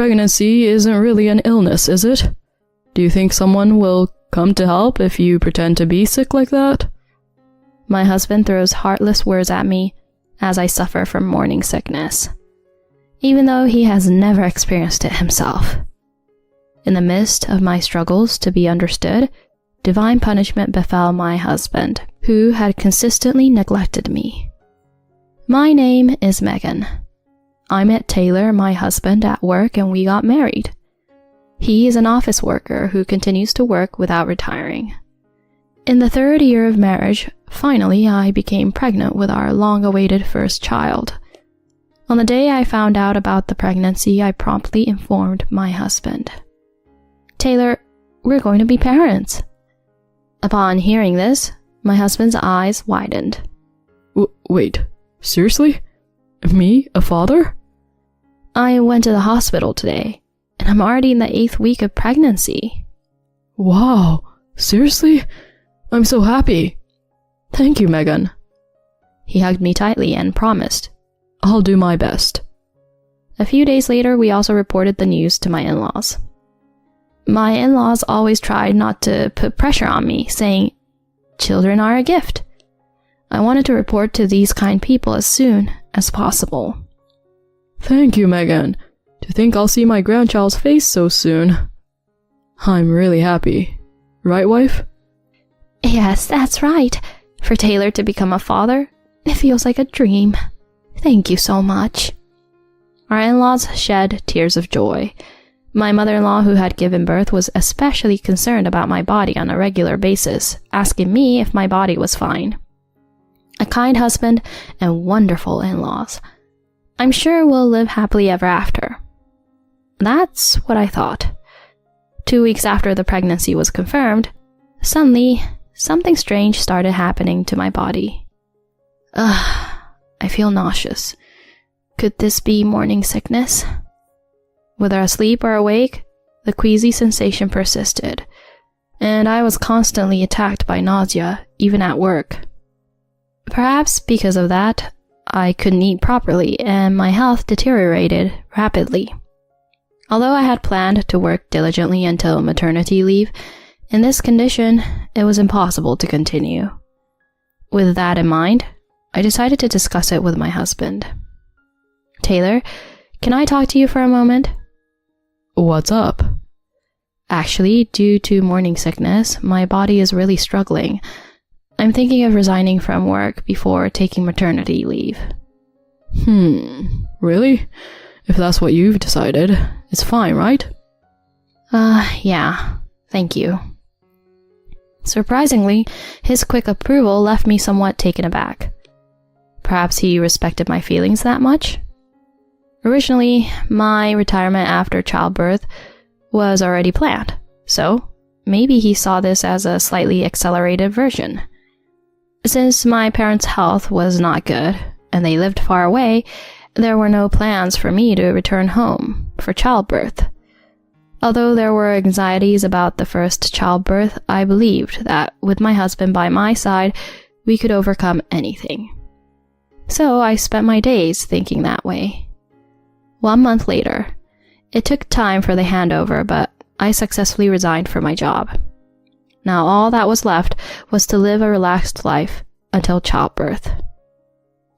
pregnancy isn't really an illness, is it? Do you think someone will come to help if you pretend to be sick like that? My husband throws heartless words at me as I suffer from morning sickness, even though he has never experienced it himself. In the midst of my struggles to be understood, divine punishment befell my husband, who had consistently neglected me. My name is Megan. I met Taylor, my husband, at work and we got married. He is an office worker who continues to work without retiring. In the 3rd year of marriage, finally I became pregnant with our long-awaited first child. On the day I found out about the pregnancy, I promptly informed my husband. Taylor, we're going to be parents. Upon hearing this, my husband's eyes widened. Wait, seriously? Me, a father? I went to the hospital today, and I'm already in the 8th week of pregnancy. Wow, seriously? I'm so happy. Thank you, Megan. He hugged me tightly and promised, I'll do my best. A few days later, we also reported the news to my in-laws. My in-laws always tried not to put pressure on me, saying, children are a gift. I wanted to report to these kind people as soon as possible. Thank you, Megan. To think I'll see my grandchild's face so soon. I'm really happy. Right, wife? Yes, that's right. For Taylor to become a father, it feels like a dream. Thank you so much. Our in-laws shed tears of joy. My mother-in-law, who had given birth, was especially concerned about my body on a regular basis, asking me if my body was fine. A kind husband and wonderful in-laws. I'm sure we'll live happily ever after. That's what I thought. 2 weeks after the pregnancy was confirmed, suddenly, something strange started happening to my body. I feel nauseous. Could this be morning sickness? Whether asleep or awake, the queasy sensation persisted, and I was constantly attacked by nausea, even at work. Perhaps because of that, I couldn't eat properly and my health deteriorated rapidly. Although I had planned to work diligently until maternity leave, in this condition, it was impossible to continue. With that in mind, I decided to discuss it with my husband. Taylor, can I talk to you for a moment? What's up? Actually, due to morning sickness, my body is really struggling. I'm thinking of resigning from work before taking maternity leave. Really? If that's what you've decided, it's fine, right? Yeah. Thank you. Surprisingly, his quick approval left me somewhat taken aback. Perhaps he respected my feelings that much? Originally, my retirement after childbirth was already planned, so maybe he saw this as a slightly accelerated version. Since my parents' health was not good, and they lived far away, there were no plans for me to return home for childbirth. Although there were anxieties about the first childbirth, I believed that with my husband by my side, we could overcome anything. So I spent my days thinking that way. 1 month later, it took time for the handover, but I successfully resigned from my job. Now all that was left was to live a relaxed life until childbirth.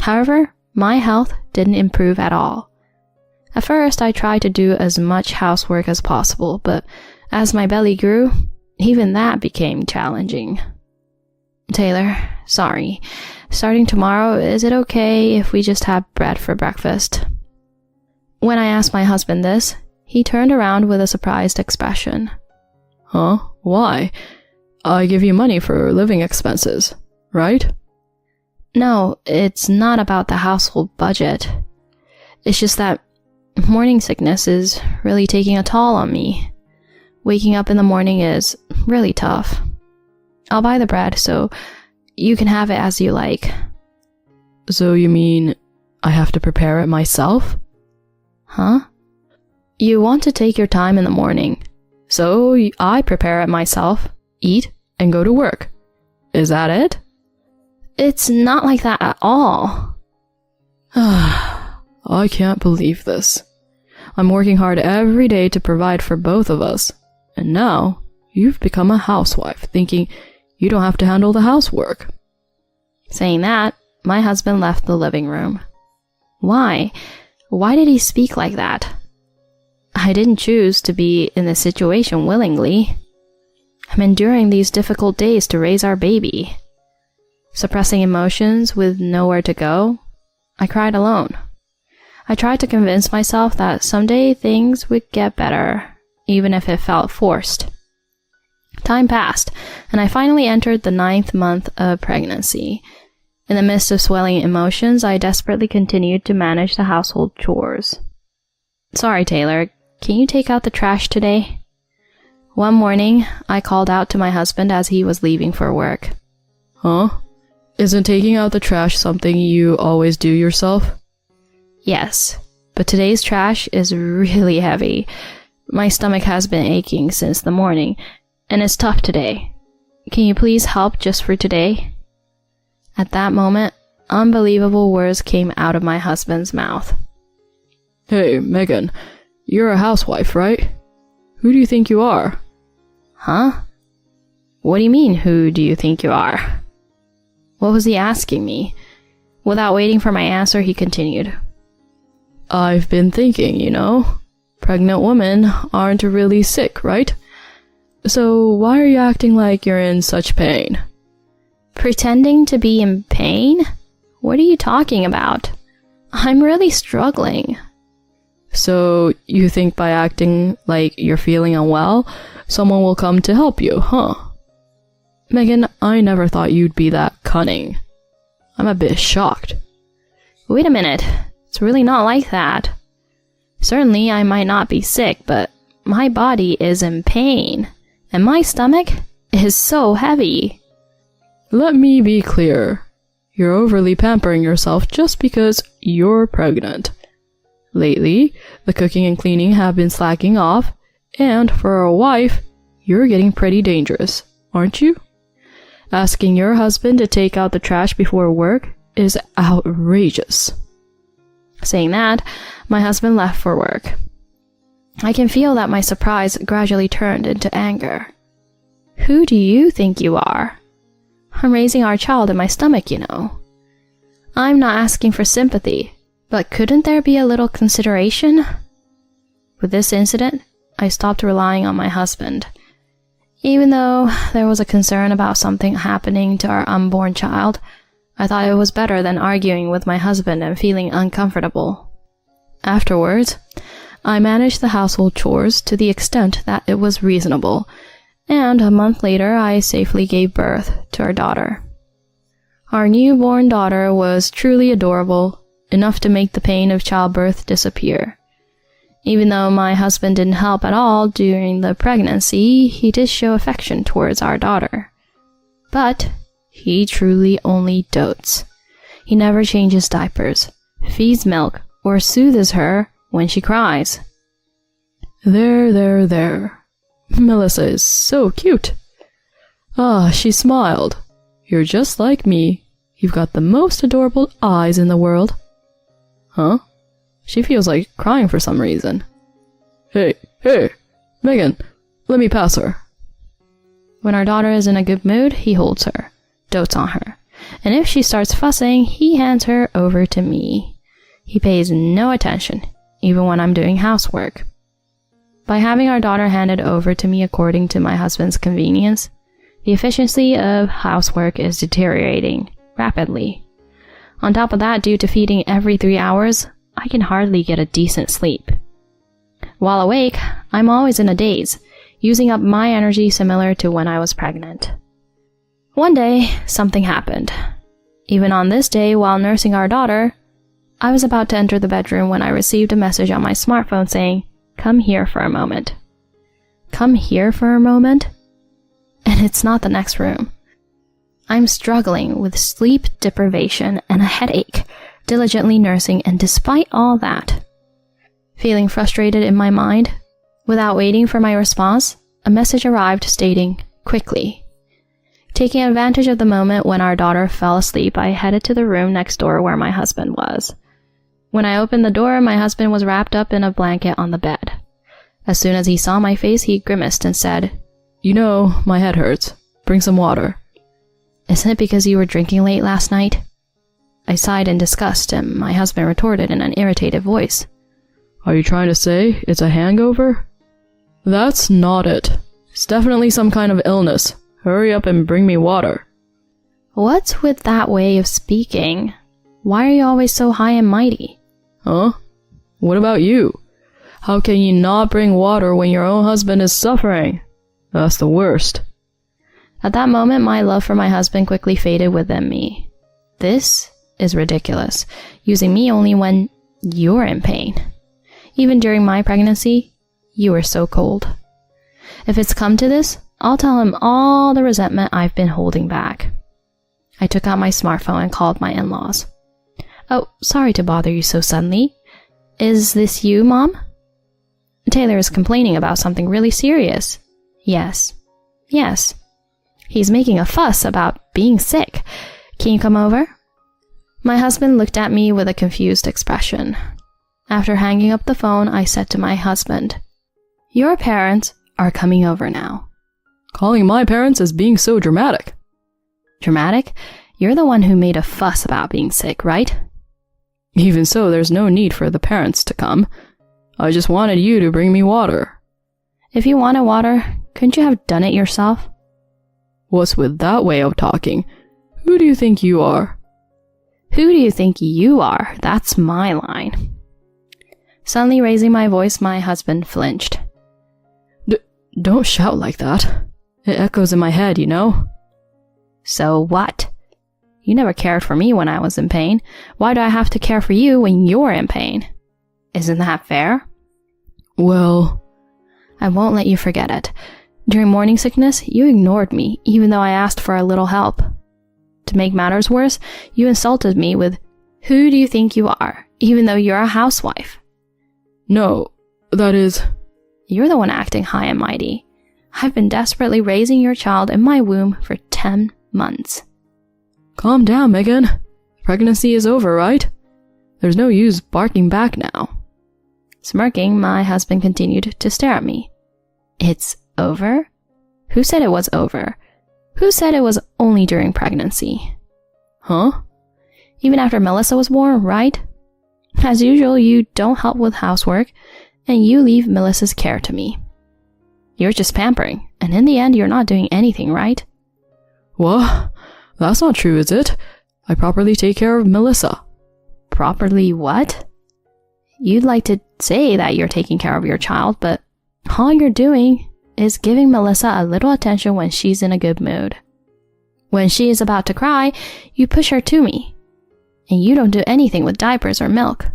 However, my health didn't improve at all. At first, I tried to do as much housework as possible, but as my belly grew, even that became challenging. Taylor, sorry. Starting tomorrow, is it okay if we just have bread for breakfast? When I asked my husband this, he turned around with a surprised expression. Huh? Why? I give you money for living expenses, right? No, it's not about the household budget. It's just that morning sickness is really taking a toll on me. Waking up in the morning is really tough. I'll buy the bread, so you can have it as you like. So you mean I have to prepare it myself? Huh? You want to take your time in the morning, so I prepare it myself, eat, and go to work. Is that it? It's not like that at all. I can't believe this. I'm working hard every day to provide for both of us. And now, you've become a housewife, thinking you don't have to handle the housework." Saying that, my husband left the living room. Why? Why did he speak like that? I didn't choose to be in this situation willingly. I'm enduring these difficult days to raise our baby. Suppressing emotions with nowhere to go, I cried alone. I tried to convince myself that someday things would get better, even if it felt forced. Time passed, and I finally entered the 9th month of pregnancy. In the midst of swelling emotions, I desperately continued to manage the household chores. "Sorry, Taylor, can you take out the trash today?" One morning, I called out to my husband as he was leaving for work. "Huh? Isn't taking out the trash something you always do yourself?" "Yes, but today's trash is really heavy. My stomach has been aching since the morning, and it's tough today. Can you please help just for today?" At that moment, unbelievable words came out of my husband's mouth. "Hey, Megan, you're a housewife, right? Who do you think you are?" "Huh? What do you mean, who do you think you are?" What was he asking me? Without waiting for my answer, he continued. "I've been thinking, pregnant women aren't really sick, right? So why are you acting like you're in such pain?" "Pretending to be in pain? What are you talking about? I'm really struggling." "So you think by acting like you're feeling unwell, someone will come to help you, huh? Megan, I never thought you'd be that cunning. I'm a bit shocked." Wait a minute. It's really not like that. Certainly, I might not be sick, but my body is in pain, and my stomach is so heavy. "Let me be clear. You're overly pampering yourself just because you're pregnant. Lately, the cooking and cleaning have been slacking off, and for a wife, you're getting pretty dangerous, aren't you? Asking your husband to take out the trash before work is outrageous." Saying that, my husband left for work. I can feel that my surprise gradually turned into anger. "Who do you think you are? I'm raising our child in my stomach, you know. I'm not asking for sympathy, but couldn't there be a little consideration?" With this incident, I stopped relying on my husband. Even though there was a concern about something happening to our unborn child, I thought it was better than arguing with my husband and feeling uncomfortable. Afterwards, I managed the household chores to the extent that it was reasonable, and a month later I safely gave birth to our daughter. Our newborn daughter was truly adorable, enough to make the pain of childbirth disappear. Even though my husband didn't help at all during the pregnancy, he did show affection towards our daughter. But he truly only dotes. He never changes diapers, feeds milk, or soothes her when she cries. There. Melissa is so cute. Ah, she smiled. You're just like me. You've got the most adorable eyes in the world." Huh? She feels like crying for some reason. Hey, Megan, let me pass her." When our daughter is in a good mood, he holds her, dotes on her, and if she starts fussing, he hands her over to me. He pays no attention, even when I'm doing housework. By having our daughter handed over to me according to my husband's convenience, the efficiency of housework is deteriorating rapidly. On top of that, due to feeding every 3 hours, I can hardly get a decent sleep. While awake, I'm always in a daze, using up my energy similar to when I was pregnant. One day, something happened. Even on this day, while nursing our daughter, I was about to enter the bedroom when I received a message on my smartphone saying, "Come here for a moment." Come here for a moment? And it's not the next room. I'm struggling with sleep deprivation and a headache, diligently nursing, and despite all that, feeling frustrated in my mind, without waiting for my response, a message arrived stating, "Quickly." Taking advantage of the moment when our daughter fell asleep, I headed to the room next door where my husband was. When I opened the door, my husband was wrapped up in a blanket on the bed. As soon as he saw my face, he grimaced and said, "You know, my head hurts. Bring some water." "Isn't it because you were drinking late last night?" I sighed in disgust, and my husband retorted in an irritated voice. "Are you trying to say it's a hangover?" "That's not it. It's definitely some kind of illness. Hurry up and bring me water." What's with that way of speaking? Why are you always so high and mighty? Huh? What about you? How can you not bring water when your own husband is suffering? That's the worst. At that moment, my love for my husband quickly faded within me. This is ridiculous, using me only when you're in pain. Even during my pregnancy, you were so cold. If it's come to this, I'll tell him all the resentment I've been holding back. I took out my smartphone and called my in-laws. "Oh, sorry to bother you so suddenly. Is this you, Mom? Taylor is complaining about something really serious." Yes. He's making a fuss about being sick. Can you come over?" My husband looked at me with a confused expression. After hanging up the phone, I said to my husband, "Your parents are coming over now." Calling my parents as being so dramatic. Dramatic? You're the one who made a fuss about being sick, right? Even so, there's no need for the parents to come. I just wanted you to bring me water. If you wanted water, couldn't you have done it yourself? What's with that way of talking? Who do you think you are? Who do you think you are? That's my line. Suddenly raising my voice, my husband flinched. Don't shout like that. It echoes in my head, you know? So what? You never cared for me when I was in pain. Why do I have to care for you when you're in pain? Isn't that fair? Well, I won't let you forget it. During morning sickness, you ignored me, even though I asked for a little help. To make matters worse, you insulted me with, "Who do you think you are?" even though you're a housewife. No, that is... You're the one acting high and mighty. I've been desperately raising your child in my womb for 10 months. Calm down, Megan. Pregnancy is over, right? There's no use barking back now. Smirking, my husband continued to stare at me. It's over? Who said it was over? Who said it was only during pregnancy? Huh? Even after Melissa was born, right? As usual, you don't help with housework, and you leave Melissa's care to me. You're just pampering, and in the end, you're not doing anything, right? What? That's not true, is it? I properly take care of Melissa. Properly what? You'd like to say that you're taking care of your child, but all you're doing is giving Melissa a little attention when she's in a good mood. When she is about to cry, you push her to me, and you don't do anything with diapers or milk.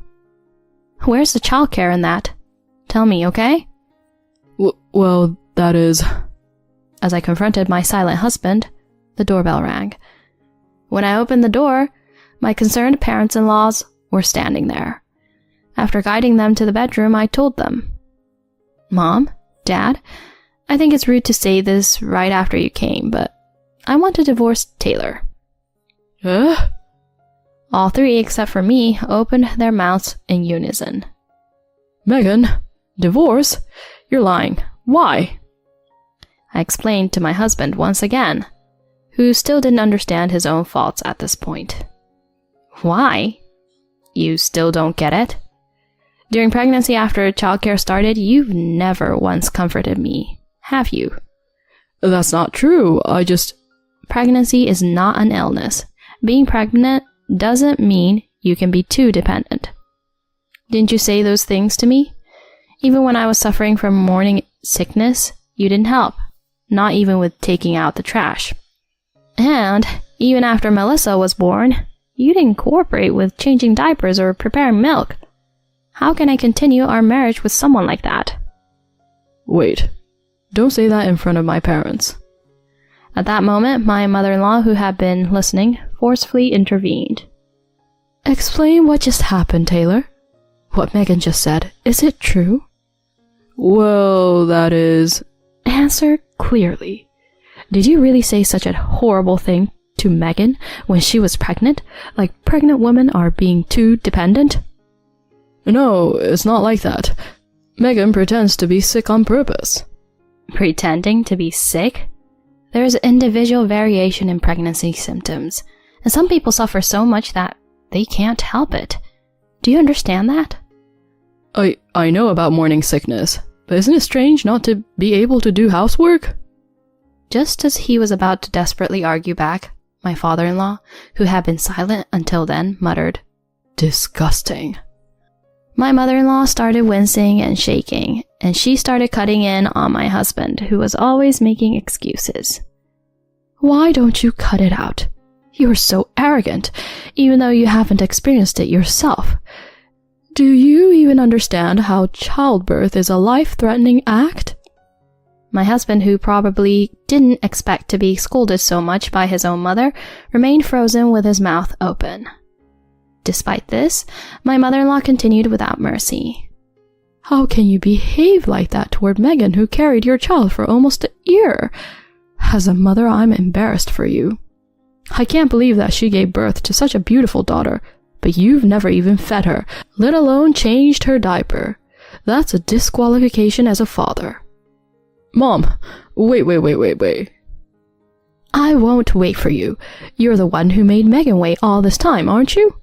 Where's the childcare in that? Tell me, okay? Well, that is... As I confronted my silent husband, the doorbell rang. When I opened the door, my concerned parents-in-laws were standing there. After guiding them to the bedroom, I told them, "Mom, Dad, I think it's rude to say this right after you came, but I want to divorce Taylor." Huh? All three, except for me, opened their mouths in unison. Megan, divorce? You're lying. Why? I explained to my husband once again, who still didn't understand his own faults at this point. Why? You still don't get it? During pregnancy after childcare started, you've never once comforted me, have you? That's not true. I just... Pregnancy is not an illness. Being pregnant doesn't mean you can be too dependent. Didn't you say those things to me? Even when I was suffering from morning sickness, you didn't help, not even with taking out the trash. And even after Melissa was born, you didn't cooperate with changing diapers or preparing milk. How can I continue our marriage with someone like that? Wait, don't say that in front of my parents. At that moment, my mother-in-law, who had been listening, forcefully intervened. Explain what just happened, Taylor. What Megan just said, is it true? Well, that is... Answer clearly. Did you really say such a horrible thing to Megan when she was pregnant? Like pregnant women are being too dependent? No, it's not like that. Megan pretends to be sick on purpose. Pretending to be sick? There's individual variation in pregnancy symptoms, and some people suffer so much that they can't help it. Do you understand that? I know about morning sickness, but isn't it strange not to be able to do housework? Just as he was about to desperately argue back, my father-in-law, who had been silent until then, muttered, "Disgusting." My mother-in-law started wincing and shaking, and she started cutting in on my husband, who was always making excuses. "Why don't you cut it out? You are so arrogant, even though you haven't experienced it yourself. Do you even understand how childbirth is a life-threatening act?" My husband, who probably didn't expect to be scolded so much by his own mother, remained frozen with his mouth open. Despite this, my mother-in-law continued without mercy. "How can you behave like that toward Megan, who carried your child for almost a year? As a mother, I'm embarrassed for you. I can't believe that she gave birth to such a beautiful daughter, but you've never even fed her, let alone changed her diaper. That's a disqualification as a father." Mom, wait. I won't wait for you. You're the one who made Megan wait all this time, aren't you?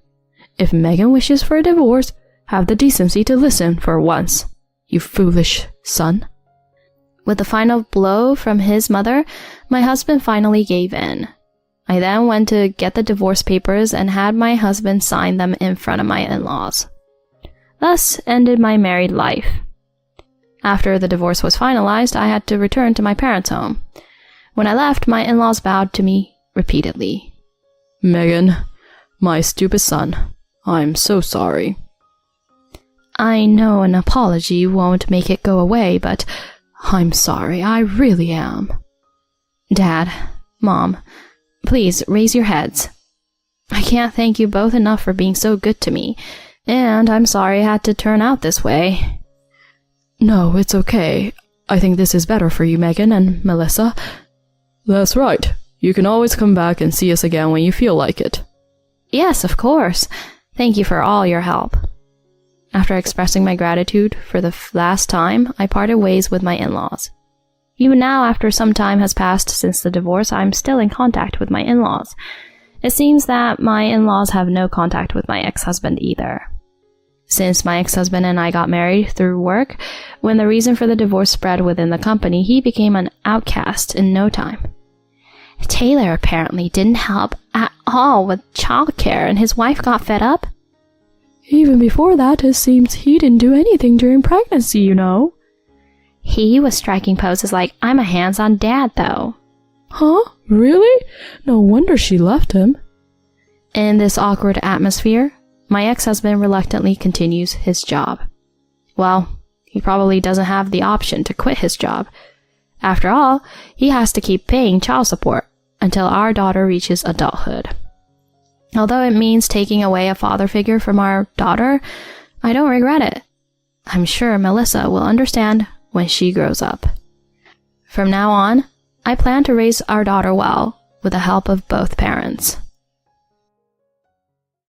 If Megan wishes for a divorce, have the decency to listen for once, you foolish son. With the final blow from his mother, my husband finally gave in. I then went to get the divorce papers and had my husband sign them in front of my in-laws. Thus ended my married life. After the divorce was finalized, I had to return to my parents' home. When I left, my in-laws bowed to me repeatedly. "Megan, my stupid son, I'm so sorry." "I know an apology won't make it go away, but I'm sorry, I really am." "Dad, Mom, please raise your heads. I can't thank you both enough for being so good to me, and I'm sorry it had to turn out this way." "No, it's okay. I think this is better for you, Megan and Melissa." "That's right. You can always come back and see us again when you feel like it." "Yes, of course. Thank you for all your help." After expressing my gratitude for the last time, I parted ways with my in-laws. Even now, after some time has passed since the divorce, I'm still in contact with my in-laws. It seems that my in-laws have no contact with my ex-husband either. Since my ex-husband and I got married through work, when the reason for the divorce spread within the company, he became an outcast in no time. Taylor apparently didn't help at all with childcare, and his wife got fed up. "Even before that, it seems he didn't do anything during pregnancy, you know." He was striking poses like, "I'm a hands-on dad, though." "Huh? Really? No wonder she left him." In this awkward atmosphere, my ex-husband reluctantly continues his job. Well, he probably doesn't have the option to quit his job. After all, he has to keep paying child support until our daughter reaches adulthood. Although it means taking away a father figure from our daughter, I don't regret it. I'm sure Melissa will understand when she grows up. From now on, I plan to raise our daughter well with the help of both parents.